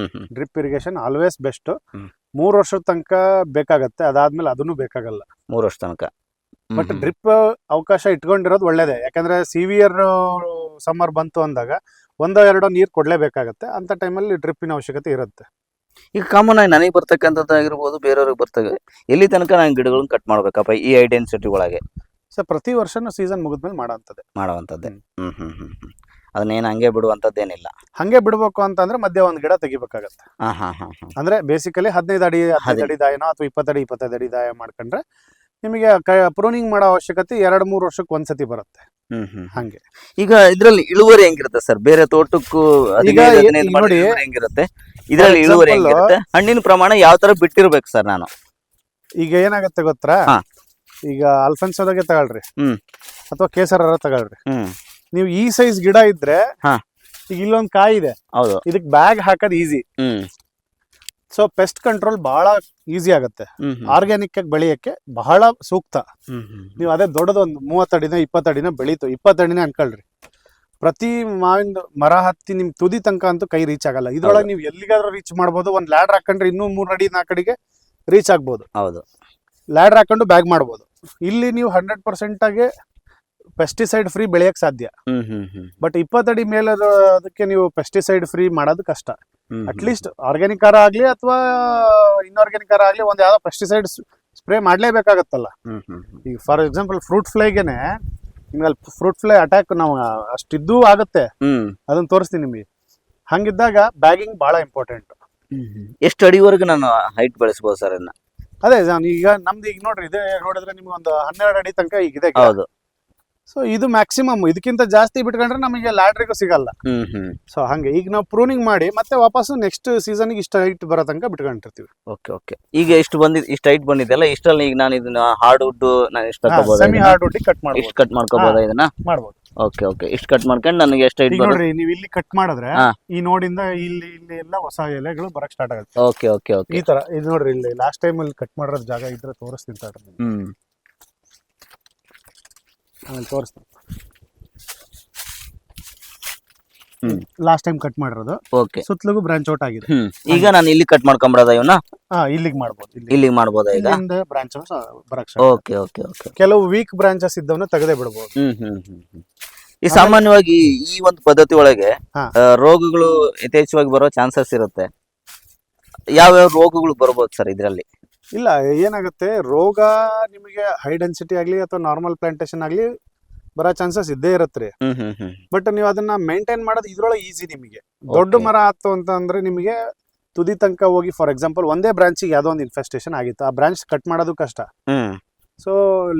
Drip irrigation always best. 3 ವರ್ಷದ ತನಕ ಬೇಕಾಗತ್ತೆ, ಅದಾದ್ಮೇಲೆ ಅದನ್ನು ಬೇಕಾಗಲ್ಲ 3 ವರ್ಷ ತನಕ. ಬಟ್ ಡ್ರಿಪ್ ಅವಕಾಶ ಇಟ್ಕೊಂಡಿರೋದು ಒಳ್ಳೇದೇ. ಯಾಕಂದ್ರೆ ಸಿವಿಯರ್ ಸಮ್ಮರ್ ಬಂತು ಅಂದಾಗ 1-2 ನೀರ್ ಕೊಡ್ಲೇಬೇಕಾಗತ್ತೆ. ಅಂತ ಟೈಮಲ್ಲಿ ಡ್ರಿಪ್ಪಿನ ಅವಶ್ಯಕತೆ ಇರುತ್ತೆ. ಈಗ ಕಾಮನ್ ಆಗಿ ನನಗೆ ಬರ್ತಕ್ಕಂಥದ್ದಾಗಿರ್ಬೋದು, ಬೇರೆಯವ್ರಿಗೆ ಬರ್ತದೆ, ಎಲ್ಲಿ ತನಕ ನಾನು ಗಿಡಗಳನ್ನ ಕಟ್ ಮಾಡ್ಬೇಕಪ್ಪ ಈ ಐಡೆನ್ಸಿಟಿ ಒಳಗೆ? ಸರ್ ಪ್ರತಿ ವರ್ಷನೂ ಸೀಸನ್ ಮುಗಿದ್ಮೇಲೆ ಮಾಡುವಂಥದ್ದೇ. ಅದನ್ನೇನು ಹಂಗೆ ಬಿಡುವಂಥದ್ದೇನಿಲ್ಲ. ಹಂಗೆ ಬಿಡ್ಬೇಕು ಅಂತಂದ್ರೆ ಮಧ್ಯ ಒಂದು ಗಿಡ ತೆಗಿಬೇಕಾಗತ್ತೆ. ಅಂದ್ರೆ ಬೇಸಿಕಲಿ 15 ಅಡಿ ದಾಯನೋ ಅಥವಾ 20 ಅಡಿ ದಾಯ ಮಾಡ್ಕೊಂಡ್ರೆ ನಿಮಗೆ ಪ್ರೂನಿಂಗ್ ಮಾಡೋ ಅವಶ್ಯಕತೆ 2-3 ವರ್ಷಕ್ಕೆ ಒಂದ್ಸತಿ ಬರುತ್ತೆ. ಹಂಗೆ. ಈಗ ಇದ್ರಲ್ಲಿ ಇಳುವರಿ ಹೆಂಗಿರುತ್ತೆ ಸರ್? ಬೇರೆ ತೋಟಕ್ಕೂ ನೋಡಿ ಹೆಂಗಿರುತ್ತೆ, ಇದ್ರಲ್ಲಿ ಇಳುವರಿ ಹೆಂಗಿರುತ್ತೆ? ಹಣ್ಣಿನ ಪ್ರಮಾಣ ಯಾವ ತರ ಬಿಟ್ಟಿರ್ಬೇಕು ಸರ್ ನಾನು? ಈಗ ಏನಾಗತ್ತೆ ಗೊತ್ತಾ, ಈಗ ಅಲ್ಫೆನ್ಸೋದಾಗೆ ತಗೊಳ್ರಿ ಅಥವಾ ಕೇಸರ ತಗೊಳ್ರಿ. ನೀವು ಈ ಸೈಜ್ ಗಿಡ ಇದ್ರೆ ಈಗ ಇಲ್ಲೊಂದ್ ಕಾಯಿ ಇದೆ, ಹೌದು, ಇದಕ್ ಬ್ಯಾಗ್ ಹಾಕೋದ್ ಈಸಿ. ಸೊ ಪೆಸ್ಟ್ ಕಂಟ್ರೋಲ್ ಬಹಳ ಈಸಿ ಆಗುತ್ತೆ. ಆರ್ಗ್ಯಾನಿಕ್ ಆಗಿ ಬೆಳೆಯಕ್ಕೆ ಬಹಳ ಸೂಕ್ತ. ನೀವು ಅದೇ ದೊಡ್ಡದೊಂದು 30 ಅಡಿನ 20 ಅಡಿನ ಬೆಳೀತು, 20 ಅಡಿನೇ ಅನ್ಕೊಳ್ರಿ. ಪ್ರತಿ ಮಾವಿನ ಮರ ಹತ್ತಿ ನಿಮ್ ತುದಿ ತನಕ ಅಂತೂ ಕೈ ರೀಚ್ ಆಗಲ್ಲ. ಇದ್ರೊಳಗೆ ನೀವು ಎಲ್ಲಿಗಾದ್ರೂ ರೀಚ್ ಮಾಡ್ಬೋದು. ಒಂದ್ ಲ್ಯಾಡರ್ ಹಾಕೊಂಡ್ರೆ ಇನ್ನೂ 3 ಅಡಿ 4 ಅಡಿಗೆ ರೀಚ್ ಆಗ್ಬೋದು. ಹೌದು, ಲ್ಯಾಡರ್ ಹಾಕೊಂಡು ಬ್ಯಾಗ್ ಮಾಡ್ಬೋದು. ಇಲ್ಲಿ ನೀವು 100% ಆಗಿ ಪೆಸ್ಟಿಸೈಡ್ ಫ್ರೀ ಬೆಳೆಯಕ್ ಸಾಧ್ಯ. ಬಟ್ 20 ಅಡಿ ಮೇಲೆ ಅದಕ್ಕೆ ನೀವು ಪೆಸ್ಟಿಸೈಡ್ ಫ್ರೀ ಮಾಡೋದು ಕಷ್ಟ. ಅಟ್ಲೀಸ್ಟ್ ಆರ್ಗ್ಯಾನಿಕ್ ಆರ ಆಗ್ಲಿ ಅಥವಾ ಇನ್ಆರ್ಗ್ಯಾನಿಕ್ ಆರ ಆಗ್ಲಿ ಒಂದ್ ಯಾವ್ದೋ ಪೆಸ್ಟಿಸೈಡ್ ಸ್ಪ್ರೇ ಮಾಡ್ಲೇಬೇಕಾಗತ್ತಲ್ಲ. ಈಗ ಫಾರ್ ಎಕ್ಸಾಂಪಲ್ ಫ್ರೂಟ್ ಫ್ಲೈಗೆನೆ ನಿಮ್ಗೆ ಅಲ್ಲಿ ಫ್ರೂಟ್ ಫ್ಲೈ ಅಟ್ಯಾಕ್ ನಾವು ಅಷ್ಟಿದ್ದೂ ಆಗುತ್ತೆ, ಅದನ್ನ ತೋರಿಸ್ತೀನಿ ನಿಮಗೆ. ಹಂಗಿದ್ದಾಗ ಬ್ಯಾಗಿಂಗ್ ಬಹಳ ಇಂಪಾರ್ಟೆಂಟ್. ಎಷ್ಟು ಅಡಿವರೆಗೂ ನಾನು ಹೈಟ್ ಬೆಳೆಸಬಹುದು ಸರ್? ಅದೇ ಈಗ ನಮ್ದು ಈಗ ನೋಡ್ರಿ, ಇದೇ ನೋಡಿದ್ರೆ ನಿಮ್ಗೆ ಒಂದು 12 ಅಡಿ ತನಕ ಈಗ ಇದೆ. ಹೌದು. ಸೊ ಇದು ಮ್ಯಾಕ್ಸಿಮಮ್. ಇದಕ್ಕಿಂತ ಜಾಸ್ತಿ ಬಿಟ್ಕೊಂಡ್ರೆ ನಮಗೆ ಲ್ಯಾಡ್ರಿಗೂ ಸಿಗಲ್ಲ. ಸೊ ಹಂಗೆ ಈಗ ನಾವು ಪ್ರೂನಿಂಗ್ ಮಾಡಿ ಮತ್ತೆ ವಾಪಸ್ಸು ನೆಕ್ಸ್ಟ್ ಸೀಸನ್ ಇಷ್ಟ ಹೈಟ್ ಬರೋ ತನಕ ಬಿಟ್ಕೊಂಡಿರ್ತೀವಿ. Okay okay. ಈಗ ಎಷ್ಟು ಹೈಟ್ ಬಂದಿದೆಲ್ಲ, ಇಷ್ಟಲ್ಲಿ ಈಗ ನಾನು ಇದನ್ನ ಹಾರ್ಡ್ ವುಡ್ ನಾನು ಎಷ್ಟು ಸೆಮಿ ಹಾರ್ಡ್ ವುಡ್ ಕಟ್ ಮಾಡ್ಬೋದು. ಇಷ್ಟು ಕಟ್ ಮಾಡ್ಕೋಬಹುದಾ ಇದನ್ನ? ಮಾಡ್ಬೋದು. Okay okay. ಇಷ್ಟು ಕಟ್ ಮಾಡ್ಕೊಂಡು ನನಗೆ ಎಷ್ಟು ಹೈಟ್ ನೋಡ್ರಿ, ನೀವು ಇಲ್ಲಿ ಕಟ್ ಮಾಡಿದ್ರೆ ಈ ನೋಡಿಂದ ಇಲ್ಲಿ ಎಲ್ಲ ಹೊಸ ಎಲೆಗಳು ಬರಕ್ ಸ್ಟಾರ್ಟ್ ಆಗುತ್ತೆ. Okay okay okay. ಈ ತರ ಇದು ನೋಡ್ರಿ, ಇಲ್ಲಿ ಲಾಸ್ಟ್ ಟೈಮ್ ಅಲ್ಲಿ ಕಟ್ ಮಾಡಿರೋ ಜಾಗ ಇದ್ರೆ ತೋರಿಸ್ತೀನಿ ತಡ್ರಿ. ಆಮೇಲೆ ತೋರಿಸ್ತೀನಿ. ಲಾಸ್ಟ್ ಟೈಮ್ ಕಟ್ ಮಾಡಿರೋದು. ಓಕೆ. ಸುತ್ತಲೂ ಬ್ರಾಂಚ್ ಔಟ್ ಆಗಿದೆ. ಈಗ ನಾನು ಇಲ್ಲಿ ಕಟ್ ಮಾಡ್ಕೊಂಡ್ಬಿಡೋದ ಇವನ್ನ? ಇಲ್ಲಿಗೆ ಮಾಡ್ಬೋದು. ಇಲ್ಲಿಗೆ ಮಾಡ್ಬೋದಾ? ಈಗ ಬ್ರಾಂಚ್ ಬರಕ್. Okay okay okay. ಕೆಲವು ವೀಕ್ ಬ್ರಾಂಚಸ್ ಇದ್ದವನ್ನ ತೆಗೆದೇ ಬಿಡಬಹುದು. ಈ ಸಾಮಾನ್ಯವಾಗಿ ಈ ಒಂದು ಪದ್ಧತಿ ಒಳಗೆ ರೋಗಗಳು ಯಥೇಚ್ಛವಾಗಿ ಬರೋ ಚಾನ್ಸಸ್ ಇರುತ್ತೆ. ಯಾವ್ಯಾವ ರೋಗಗಳು ಬರ್ಬೋದು ಸರ್ ಇದರಲ್ಲಿ? ಇಲ್ಲ, ಏನಾಗುತ್ತೆ, ರೋಗ ನಿಮಗೆ ಹೈ ಡೆನ್ಸಿಟಿ ಆಗಲಿ ಅಥವಾ ನಾರ್ಮಲ್ ಪ್ಲಾಂಟೇಶನ್ ಆಗಲಿ ಬರೋ ಚಾನ್ಸಸ್ ಇದ್ದೇ ಇರುತ್ತೆ. ಬಟ್ ನೀವು ಅದನ್ನ ಮೇಂಟೈನ್ ಮಾಡೋದು ಇದ್ರೊಳಗೆ ಈಸಿ. ನಿಮಗೆ ದೊಡ್ಡ ಮರ ಆಯ್ತು ಅಂತ ಅಂದ್ರೆ ನಿಮಗೆ ತುದಿ ತನಕ ಹೋಗಿ, ಫಾರ್ ಎಕ್ಸಾಂಪಲ್ ಒಂದೇ ಬ್ರಾಂಚಿಗೆ ಯಾವುದೋ ಒಂದು ಇನ್ಫೆಸ್ಟೇಷನ್ ಆಗಿತ್ತು, ಆ ಬ್ರಾಂಚ್ ಕಟ್ ಮಾಡೋದು ಕಷ್ಟ. ಸೊ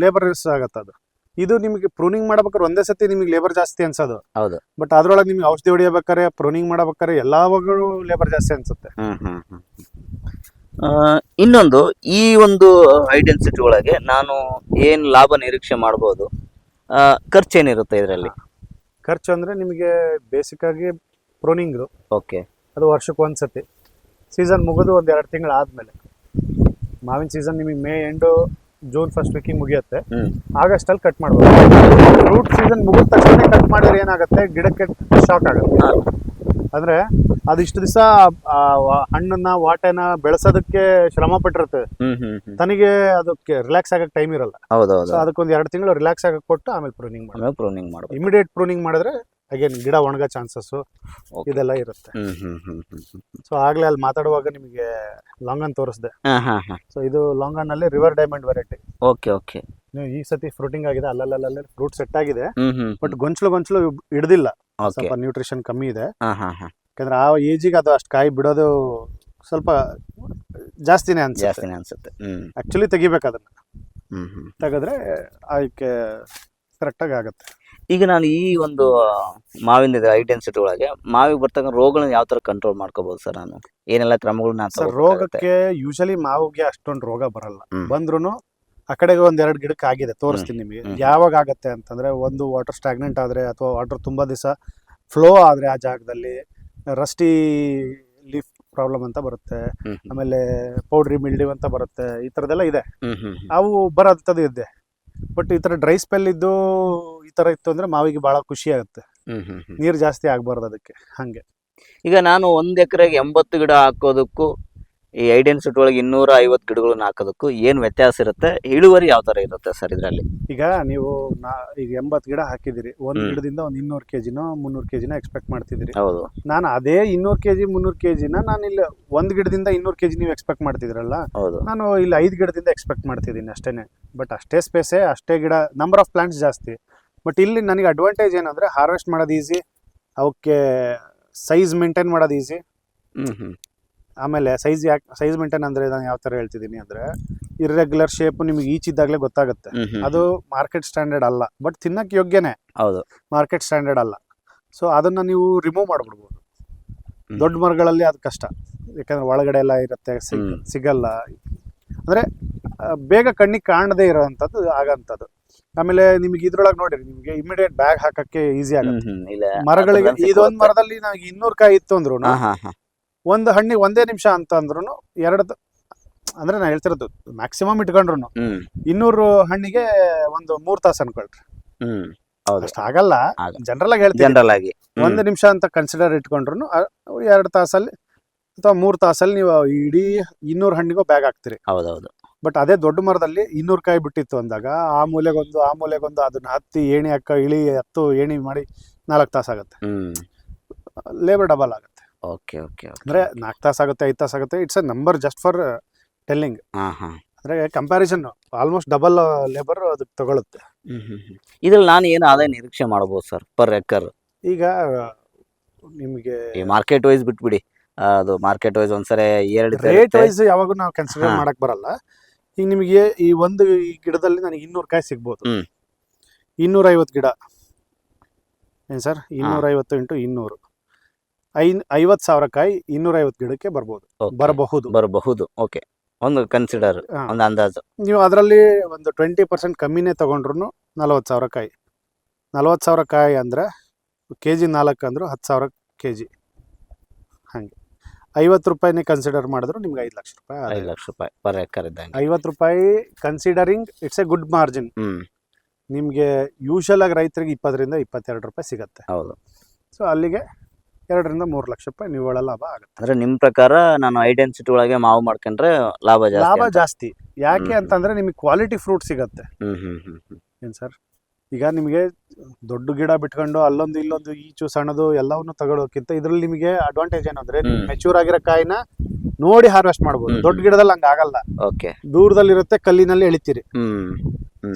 ಲೇಬರ್ ಆಗತ್ತೆ ಅದು. ಇದು ನಿಮಗೆ ಪ್ರೂನಿಂಗ್ ಮಾಡ್ಬೇಕಾದ್ರೆ ಒಂದೇ ಸತಿ ನಿಮಗೆ ಲೇಬರ್ ಜಾಸ್ತಿ ಅನ್ಸೋದು. ಹೌದು. ಬಟ್ ಅದ್ರೊಳಗೆ ನಿಮ್ಗೆ ಔಷಧಿ ಹೊಡಿಯಬೇಕಾರೆ, ಪ್ರೂನಿಂಗ್ ಮಾಡಬೇಕಾದ್ರೆ ಎಲ್ಲಾವಾಗೂ ಲೇಬರ್ ಜಾಸ್ತಿ ಅನ್ಸುತ್ತೆ. ಇನ್ನೊಂದು, ಈ ಒಂದು ಹೈ ಡೆನ್ಸಿಟಿ ಒಳಗೆ ನಾನು ಏನ್ ಲಾಭ ನಿರೀಕ್ಷೆ ಮಾಡಬಹುದು? ಖರ್ಚೇನಿರುತ್ತೆ ಇದರಲ್ಲಿ? ಖರ್ಚು ಅಂದ್ರೆ ನಿಮಗೆ ಬೇಸಿಕ್ ಆಗಿ ಪ್ರೂನಿಂಗ್, ಓಕೆ, ಅದು ವರ್ಷಕ್ಕೆ ಒಂದ್ಸತಿ. ಸೀಸನ್ ಮುಗಿದು ಒಂದ್ 2 ತಿಂಗಳು ಆದ್ಮೇಲೆ, ಮಾವಿನ ಸೀಸನ್ ನಿಮಗೆ ಮೇ ಎಂಡು ಜೂನ್ ಫಸ್ಟ್ ವೀಕಿಗೆ ಮುಗಿಯುತ್ತೆ. ಆಗಸ್ಟ್ ಅಲ್ಲಿ ಕಟ್ ಮಾಡ್ಬೋದು. ಫ್ರೂಟ್ ಸೀಸನ್ ಮುಗಿದ ತಕ್ಷಣ ಕಟ್ ಮಾಡಿದ್ರೆ ಏನಾಗುತ್ತೆ, ಗಿಡಕ್ಕೆ ಶಾಕ್ ಆಗುತ್ತೆ. ಅಂದ್ರೆ ಅದು ಇಷ್ಟು ದಿವಸ ಹಣ್ಣನ್ನ ವಾಟೆನ ಬೆಳೆಸೋದಕ್ಕೆ ಶ್ರಮ ಪಟ್ಟಿರುತ್ತೆ, ತನಗೆ ಅದಕ್ಕೆ ರಿಲ್ಯಾಕ್ಸ್ ಆಗಕ್ಕೆ ಟೈಮ್ ಇರಲ್ಲ. ಸೊ ಅದಕ್ಕೊಂದು 2 ತಿಂಗಳು ರಿಲ್ಯಾಕ್ಸ್ ಆಗಕ್ಕೆ ಕೊಟ್ಟು ಆಮೇಲೆ ಪ್ರೂನಿಂಗ್ ಮಾಡಿ. ಇಮಿಡಿಯೇಟ್ ಪ್ರೂನಿಂಗ್ ಮಾಡಿದ್ರೆ ಅಗೇನ್ ಗಿಡ ಒಣಗೋ ಚಾನ್ಸಸ್ ಇದೆಲ್ಲ ಇರುತ್ತೆ. ಸೊ ಆಗ್ಲೇ ಅಲ್ಲಿ ಮಾತಾಡುವಾಗ ನಿಮಗೆ ಲಾಂಗನ್ ತೋರಿಸ್ದೆ. ಸೊ ಇದು ಲಾಂಗನ್ ಅಲ್ಲಿ ರಿವರ್ ಡೈಮಂಡ್ ವೆರೈಟಿ. ಓಕೆ. ನೀವು ಈ ಸತಿ ಫ್ರೂಟಿಂಗ್ ಆಗಿದೆ, ಅಲ್ಲಲ್ಲೇ ಫ್ರೂಟ್ ಸೆಟ್ ಆಗಿದೆ. ಬಟ್ ಗೊಂಚಲು ಹಿಡ್ದಿಲ್ಲ, ಸ್ವಲ್ಪ ನ್ಯೂಟ್ರಿಷನ್ ಕಮ್ಮಿ ಇದೆ. ಯಾಕಂದ್ರೆ ಆ ಏಜಿಗೆ ಅದು ಅಷ್ಟು ಕಾಯಿ ಬಿಡೋದು ಸ್ವಲ್ಪ ಜಾಸ್ತಿನೇ ಅನ್ಸುತ್ತೆ. ಆಕ್ಚುಲಿ ತೆಗಿಬೇಕು ಅದನ್ನ, ತೆಗೆದ್ರೆ ಅದಕ್ಕೆ ಕರೆಕ್ಟಾಗಿ ಆಗುತ್ತೆ. ಈಗ ನಾನು ಈ ಒಂದು ಮಾವಿನ ಹೈ ಡೆನ್ಸಿಟಿ ಒಳಗೆ ಮಾವಿಗೆ ಬರ್ತಕ್ಕಂಥ ರೋಗಗಳನ್ನ ಯಾವ ತರ ಕಂಟ್ರೋಲ್ ಮಾಡ್ಕೋಬಹುದು ಸರ್? ನಾನು ಏನೆಲ್ಲ ಕ್ರಮಗಳನ್ನ ರೋಗಕ್ಕೆ ಯೂಶಲಿ ಮಾವಿಗೆ ಅಷ್ಟೊಂದು ರೋಗ ಬರಲ್ಲ. ಬಂದ್ರು ಆ ಕಡೆಗೆ 1-2 ಗಿಡಕ್ಕೆ ಆಗಿದೆ, ತೋರಿಸ್ತೀನಿ ನಿಮಗೆ. ಯಾವಾಗ ಆಗತ್ತೆ ಅಂತಂದ್ರೆ, ಒಂದು ವಾಟರ್ ಸ್ಟಾಗ್ನೆಂಟ್ ಆದ್ರೆ ಅಥವಾ ವಾಟರ್ ತುಂಬಾ ದಿವಸ ಫ್ಲೋ ಆದ್ರೆ ಆ ಜಾಗದಲ್ಲಿ ರಸ್ಟಿ ಲೀಫ್ ಪ್ರಾಬ್ಲಮ್ ಅಂತ ಬರುತ್ತೆ. ಆಮೇಲೆ ಪೌಡ್ರಿ ಮಿಲ್ಡಿವ್ ಅಂತ ಬರುತ್ತೆ. ಈ ತರದೆಲ್ಲ ಇದೆ, ಅವು ಬರೋದು ಇದೆ. ಬಟ್ ಈ ತರ ಡ್ರೈ ಸ್ಪೆಲ್ ಇದ್ದು ಈ ತರ ಇತ್ತು ಅಂದ್ರೆ ಮಾವಿಗೆ ಬಹಳ ಖುಷಿ ಆಗುತ್ತೆ. ನೀರು ಜಾಸ್ತಿ ಆಗ್ಬಾರ್ದು ಅದಕ್ಕೆ. ಹಂಗೆ ಈಗ ನಾನು 1 ಎಕರೆಗೆ 80 ಗಿಡ ಹಾಕೋದಕ್ಕೂ ಈ ಹೈ ಡೆನ್ಸಿಟಿ ಒಳಗೆ 250 ಗಿಡಗಳನ್ನ ಹಾಕೋದಕ್ಕೂ ಏನ್ ವ್ಯತ್ಯಾಸ ಇರುತ್ತೆ? ಇಳುವರಿ ಯಾವ ತರ ಇರುತ್ತೆ ಸರ್ ಇದರಲ್ಲಿ? ಈಗ ನೀವು ಈಗ 80 ಗಿಡ ಹಾಕಿದಿರಿ, ಒಂದ್ ಗಿಡದಿಂದ ಒಂದು 200 ಕೆಜಿನೋ 300 ಕೆಜಿನೋ ಎಕ್ಸ್ಪೆಕ್ಟ್ ಮಾಡ್ತಿದ್ರಿ. ಹೌದು. ನಾನು ಅದೇ 200 ಕೆಜಿ 300 ಕೆಜಿನ ನಾನು ಇಲ್ಲಿ 1 ಗಿಡದಿಂದ 200 ಕೆಜಿ ನೀವು ಎಕ್ಸ್ಪೆಕ್ಟ್ ಮಾಡ್ತಿದ್ರಲ್ಲ, ನಾನು ಇಲ್ಲಿ 5 ಗಿಡದಿಂದ ಎಕ್ಸ್ಪೆಕ್ಟ್ ಮಾಡ್ತಿದ್ದೀನಿ ಅಷ್ಟೇನೆ. ಬಟ್ ಅಷ್ಟೇ ಸ್ಪೇಸೇ, ಅಷ್ಟೇ ಗಿಡ, ನಂಬರ್ ಆಫ್ ಪ್ಲಾಂಟ್ಸ್ ಜಾಸ್ತಿ. ಬಟ್ ಇಲ್ಲಿ ನನಗೆ ಅಡ್ವಾಂಟೇಜ್ ಏನಂದ್ರೆ ಹಾರ್ವೆಸ್ಟ್ ಮಾಡೋದು ಈಸಿ, ಅವಕ್ಕೆ ಸೈಜ್ ಮೇಂಟೈನ್ ಮಾಡೋದು ಈಸಿ. ಆಮೇಲೆ ಸೈಜ್ ಮೇಂಟೈನ್ ಅಂದ್ರೆ ನಾನು ಯಾವ ತರ ಹೇಳ್ತಿದ್ದೀನಿ ಅಂದ್ರೆ, ಇರ್ರೆಗ್ಯುಲರ್ ಶೇಪ್ ನಿಮಗೆ ಈಚಿದ್ದಾಗಲೇ ಗೊತ್ತಾಗುತ್ತೆ. ಅದು ಮಾರ್ಕೆಟ್ ಸ್ಟ್ಯಾಂಡರ್ಡ್ ಅಲ್ಲ, ಬಟ್ ತಿನ್ನಕ್ಕೆ ಯೋಗ್ಯನೇ. ಹೌದು, ಮಾರ್ಕೆಟ್ ಸ್ಟ್ಯಾಂಡರ್ಡ್ ಅಲ್ಲ. ಸೊ ಅದನ್ನ ನೀವು ರಿಮೂವ್ ಮಾಡ್ಬಿಡ್ಬೋದು. ದೊಡ್ಡ ಮರಗಳಲ್ಲಿ ಅದು ಕಷ್ಟ, ಯಾಕಂದ್ರೆ ಒಳಗಡೆ ಎಲ್ಲ ಇರುತ್ತೆ, ಸಿಗಲ್ಲ. ಅಂದ್ರೆ ಬೇಗ ಕಣ್ಣಿಗೆ ಕಾಣದೇ ಇರೋವಂಥದ್ದು ಆಗಂಥದ್ದು. ಆಮೇಲೆ ನಿಮಗೆ ಇದ್ರೊಳಗೆ ನೋಡಿರಿ, ನಿಮಗೆ ಇಮಿಡಿಯೇಟ್ ಬ್ಯಾಗ್ ಹಾಕಕ್ಕೆ ಈಸಿ ಆಗುತ್ತೆ. ಮರಗಳಿಗೆ ಇದೊಂದು ಮರದಲ್ಲಿ ನನಗೆ 200 ಕಾಯಿ ಇತ್ತು ಅಂದ್ರು, ಒಂದು ಹಣ್ಣಿಗೆ 1 ನಿಮಿಷ ಅಂತ ಅಂದ್ರು 2, ಅಂದ್ರೆ ನಾನು ಹೇಳ್ತಿರೋದು ಮ್ಯಾಕ್ಸಿಮಮ್ ಇಟ್ಕೊಂಡ್ರು 200 ಹಣ್ಣಿಗೆ ಒಂದು 3 ತಾಸು ಅನ್ಕೊಳ್ರಿ. ಅಷ್ಟ ಆಗಲ್ಲ, ಜನರಲ್ ಆಗಿ ಹೇಳ್ತೀನಿ. 1 ನಿಮಿಷ ಅಂತ ಕನ್ಸಿಡರ್ ಇಟ್ಕೊಂಡ್ರು 2 ತಾಸಲ್ಲಿ ಅಥವಾ 3 ತಾಸಲ್ಲಿ ನೀವು ಇಡೀ 200 ಹಣ್ಣಿಗೂ ಬ್ಯಾಗ್ ಹಾಕ್ತಿರಿ. ಹೌದೌದು. ಬಟ್ ಅದೇ ದೊಡ್ಡ ಮರದಲ್ಲಿ 200 ಕಾಯಿ ಬಿಟ್ಟಿತ್ತು ಅಂದಾಗ ಆ ಮೂಲೆಗೊಂದು ಅದನ್ನ ಹತ್ತಿ ಏಣಿ ಹತ್ತು ಏಣಿ ಮಾಡಿ 4 ತಾಸು ಆಗುತ್ತೆ. ಲೇಬರ್ ಡಬಲ್ ಆಗುತ್ತೆ. ಓಕೆ. ಅಂದ್ರೆ 4 ತಾಸು ಆಗುತ್ತೆ, 5 ತಾಸು ಆಗುತ್ತೆ. It's A number just for telling. ಅಂದ್ರೆ ಕಂಪ್ಯಾರಿಸನ್ ಆಲ್ಮೋಸ್ಟ್ ಡಬಲ್ ಲೇಬರ್ ಅದಕ್ಕೆ ತಗೊಳುತ್ತೆ. ಇದ್ರಲ್ಲಿ ನಾನು ಏನು ಆದಾಯ ನಿರೀಕ್ಷೆ ಮಾಡಬಹುದು ಸರ್ ಪರ್ ಎಕರ್? ಈಗ ನಿಮಗೆ ಮಾರ್ಕೆಟ್ ವೈಸ್ ಬಿಟ್ಬಿಡಿ, ಅದು ಮಾರ್ಕೆಟ್ ವೈಸ್ ಒಂದ್ಸರಿ ರೇಟ್ ವೈಸ್ ಯಾವಾಗೂ ನಾವು ಕನ್ಸಿಡರ್ ಮಾಡಕ್ ಬರಲ್ಲ. ಈಗ ನಿಮಗೆ ಈ ಒಂದು ಗಿಡದಲ್ಲಿ ನನಗೆ 200 ಕಾಯಿ ಸಿಗ್ಬೋದು. 250 ಗಿಡ ಏನ್ ಸರ್, 250 × 200 50,000 ಕಾಯಿ 250 ಗಿಡಕ್ಕೆ ಬರಬಹುದು. ಓಕೆ, ಒಂದು ಕನ್ಸಿಡರ್, ಒಂದು ಅಂದಾಜು. ನೀವು ಅದರಲ್ಲಿ ಒಂದು 20% ಕಮ್ಮಿನೇ ತಗೊಂಡ್ರು 40,000 ಕಾಯಿ. 40,000 ಕಾಯಿ ಅಂದ್ರೆ ಕೆಜಿ 4 ಅಂದ್ರು 10,000 ಕೆಜಿ. ಹಂಗೆ 50 ರೂಪಾಯಿನೇ ಕನ್ಸಿಡರ್ ಮಾಡಿದ್ರು ನಿಮ್ಗೆ 5 ಲಕ್ಷ ರೂಪಾಯಿ. 5 ಲಕ್ಷ ರೂಪಾಯಿ ಪರ್ ಎಕರ್ ಇದ್ದಂಗೆ. 50 ರೂಪಾಯಿ considering it's A good margin. ನಿಮಗೆ ಯೂಶಲ್ ಆಗಿ ರೈತರಿಗೆ 20 ರಿಂದ 22 ರೂಪಾಯಿ ಸಿಗುತ್ತೆ. ಹೌದು. ಸೊ ಅಲ್ಲಿಗೆ 2 ರಿಂದ 3 ಲಕ್ಷ ರೂಪಾಯಿ ನಿವ್ವಳ ಲಾಭ ಆಗುತ್ತೆ. ಅಂದ್ರೆ ನಿಮ್ ಪ್ರಕಾರ ನಾನು ಹೈ ಡೆನ್ಸಿಟಿ ಒಳಗೆ ಮಾವು ಮಾಡ್ಕೊಂಡ್ರೆ ಲಾಭ ಜಾಸ್ತಿ. ಯಾಕೆ ಅಂತಂದ್ರೆ ನಿಮಗೆ ಕ್ವಾಲಿಟಿ ಫ್ರೂಟ್ ಸಿಗುತ್ತೆ. ಏನ್ ಸರ್, ಈಗ ನಿಮಗೆ ದೊಡ್ಡ ಗಿಡ ಬಿಟ್ಕೊಂಡು ಅಲ್ಲೊಂದು ಇಲ್ಲೊಂದು ಈಚು ಸಣ್ಣದು ಎಲ್ಲವನ್ನು ತಗೊಳ್ಳೋಕ್ಕಿಂತ ಇದ್ರಲ್ಲಿ ನಿಮಗೆ ಅಡ್ವಾಂಟೇಜ್ ಏನಂದ್ರೆ ಮೆಚೂರ್ ಆಗಿರೋ ಕಾಯಿನ ನೋಡಿ ಹಾರ್ವೆಸ್ಟ್ ಮಾಡ್ಬೋದು. ದೊಡ್ಡ ಗಿಡದಲ್ಲಿ ಹಂಗ ಆಗಲ್ಲ, ಓಕೆ. ದೂರದಲ್ಲಿರುತ್ತೆ, ಕಲ್ಲಿನಲ್ಲಿ ಎಳಿತೀರಿ.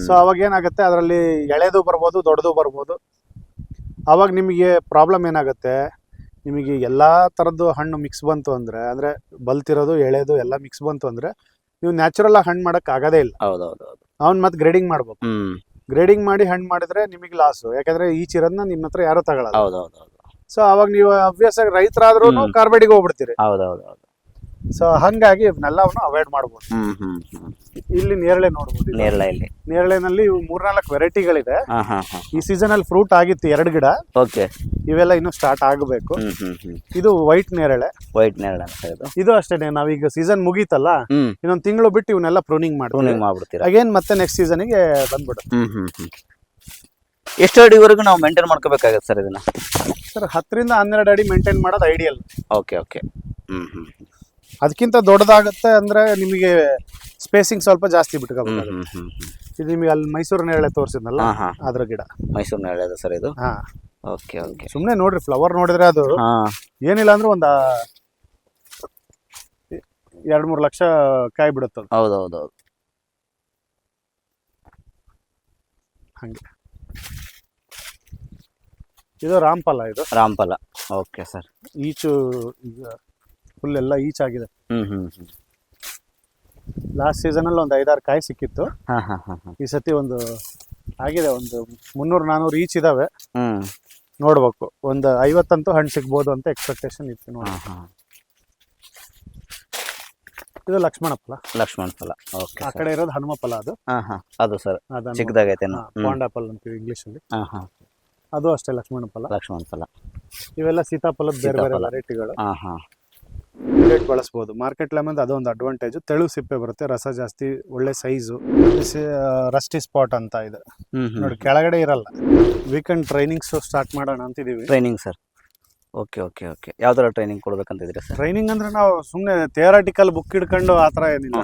ಸೊ ಅವಾಗ ಏನಾಗುತ್ತೆ, ಅದರಲ್ಲಿ ಎಳೆದು ಬರ್ಬೋದು, ದೊಡ್ಡದು ಬರ್ಬೋದು. ಅವಾಗ ನಿಮಗೆ ಪ್ರಾಬ್ಲಮ್ ಏನಾಗುತ್ತೆ, ನಿಮಗೆ ಎಲ್ಲಾ ತರದ್ದು ಹಣ್ಣು ಮಿಕ್ಸ್ ಬಂತು ಅಂದ್ರೆ ಬಲ್ತಿರೋದು ಎಳೆದು ಎಲ್ಲ ಮಿಕ್ಸ್ ಬಂತು ಅಂದ್ರೆ ನೀವು ನ್ಯಾಚುರಲ್ ಆಗಿ ಹಣ್ಣು ಮಾಡಕ್ ಆಗದೇ ಇಲ್ಲ. ಅವ್ನ್ ಮತ್ತೆ ಗ್ರೇಡಿಂಗ್ ಮಾಡ್ಬೇಕು. ಗ್ರೇಡಿಂಗ್ ಮಾಡಿ ಹಣ್ಣು ಮಾಡಿದ್ರೆ ನಿಮಗೆ ಲಾಸ್, ಯಾಕಂದ್ರೆ ಈಚಿರೋದನ್ನ ನಿಮ್ಮ ಹತ್ರ ಯಾರು ತಗೊಳ್ಳಲ್ಲ. ಸೊ ಅವಾಗ ನೀವು ಅಭ್ಯಾಸ ರೈತರಾದ್ರೂ ಕಾರ್ಬೇಡಿಗೆ ಹೋಗ್ಬಿಡ್ತೀರಿ. ಸೊ ಹಂಗಾಗಿ ಇವನ್ನೆಲ್ಲವನ್ನು ಅವಾಯ್ಡ್ ಮಾಡ್ಬೋದು. ಇಲ್ಲಿ ನೇರಳೆ ನೋಡ್ಬೋದು. ನೇರಳೆನಲ್ಲಿ 3-4 ವೆರೈಟಿಗಳಿದೆ. ಈ ಸೀಸನ್ ಅಲ್ಲಿ ಫ್ರೂಟ್ ಆಗಿತ್ತು 2 ಗಿಡ. ಇವೆಲ್ಲ ಇನ್ನು ಸ್ಟಾರ್ಟ್ ಆಗಬೇಕು. ಇದು ವೈಟ್ ನೇರಳೆ. ಇದು ಅಷ್ಟೇನೆ, ನಾವೀಗ ಸೀಸನ್ ಮುಗೀತಲ್ಲ, ಇನ್ನೊಂದು ತಿಂಗಳು ಬಿಟ್ಟು ಇವನ್ನೆಲ್ಲ ಪ್ರೂನಿಂಗ್ ಮಾಡ್ತೀವಿ. ಅಗೇನ್ ಮತ್ತೆ ನೆಕ್ಸ್ಟ್ ಸೀಸನ್ಗೆ ಬಂದ್ಬಿಡುತ್ತೆ. ಎಷ್ಟು ಅಡಿವರೆಗೂ ನಾವು ಮೇಂಟೈನ್ ಮಾಡ್ಕೋಬೇಕಾಗತ್ತೆ ಸರ್ ಇದನ್ನ? ಸರ್ 10ರಿಂದ 12 ಅಡಿ ಮೇಂಟೈನ್ ಮಾಡೋದು ಐಡಿಯಲ್. ಓಕೆ. ಅದಕ್ಕಿಂತ ದೊಡ್ಡದಾಗುತ್ತೆ ಅಂದ್ರೆ ನಿಮಗೆ ಸ್ಪೇಸಿಂಗ್ ಸ್ವಲ್ಪ ಜಾಸ್ತಿ ಬಿಟ್ಕೋಬೇಕು. ಇದು ನಿಮಗೆ ಅಲ್ಲಿ ಮೈಸೂರು ನೇರಳೆ ತೋರಿಸಿದ್ನಲ್ಲ, ಅದ್ರ ಗಿಡ ಮೈಸೂರು ನೇರಳೆ ಸರ್ ಇದು. ಓಕೆ. ಸುಮ್ನೆ ನೋಡ್ರಿ, ಫ್ಲವರ್ ನೋಡಿದ್ರೆ ಅದು ಏನಿಲ್ಲ ಅಂದ್ರೆ ಒಂದ 2-3 ಲಕ್ಷ ಕಾಯಿ ಬಿಡುತ್ತೆ. ಹೌದೌದು. ಹಂಗೆ ಇದು ರಾಮಫಲ. ಇದು ರಾಮಫಲ. Okay sir. ಈಚು ಫುಲ್ ಎಲ್ಲ ಈಚಾಗಿದೆ. ಲಾಸ್ಟ್ ಸೀಸನ್ ಅಲ್ಲಿ ಒಂದು 5-6 ಕಾಯಿ ಸಿಕ್ಕಿತ್ತು. ಈ ಸತಿ ಒಂದು ಆಗಿದೆ, ಒಂದು 300-400 ಈಚ್ ಇದಾವೆ. ನೋಡ್ಬೇಕು, ಒಂದು 50 ಅಂತೂ ಹಣ್ಣು ಸಿಗ್ಬೋದು ಅಂತ ಎಕ್ಸ್ಪೆಕ್ಟೇಷನ್ ಇತ್ತು. ನೋಡಿ, ಇದು ಲಕ್ಷ್ಮಣ ಫಲ. ಓಕೆ. ಆ ಕಡೆ ಇರೋದು ಹನುಮ ಫಲ. ಅದು ಸರ್ ಚಿಕ್ಕದಾಗೈತೆ, ಪಾಂಡಾಪಲ್ ಅಂತೀವಿ ಇಂಗ್ಲಿಷ್ ಅಲ್ಲಿ. ಅದು ಅಷ್ಟೇ ಲಕ್ಷ್ಮಣ ಫಲ. ಇವೆಲ್ಲ ಸೀತಾಫಲದ ಬೇರೆ ಬೇರೆ ವೆರೈಟಿಗಳು. ಬಳಸಬಹುದು. ಮಾರ್ಕೆಟ್ ಲೆಮನ್ ಅದೊಂದು ಅಡ್ವಾಂಟೇಜ್. ತೆಳು ಸಿಪ್ಪೆ ಬರುತ್ತೆ, ರಸ ಜಾಸ್ತಿ, ಒಳ್ಳೆ ಸೈಜು. ರಸ್ಟಿ ಸ್ಪಾಟ್ ಅಂತ ಇದೆ ನೋಡಿ, ಕೆಳಗಡೆ ಇರಲ್ಲ. ವೀಕೆಂಡ್ ಟ್ರೈನಿಂಗ್ಸ್ ಸ್ಟಾರ್ಟ್ ಮಾಡೋಣ ಅಂತಿದೀವಿ. Training sir. ಓಕೆ. ಯಾವ ತರ ಟ್ರೈನಿಂಗ್ ಕೊಡ್ಬೇಕಂತಿದ್ರಿ ಸರ್? ಟ್ರೈನಿಂಗ್ ಅಂದ್ರೆ ನಾವು ಸುಮ್ಮನೆ ಥಿಯರಾಟಿಕಲ್ ಬುಕ್ ಹಿಡ್ಕೊಂಡು ಆತರ ಏನಿಲ್ಲ.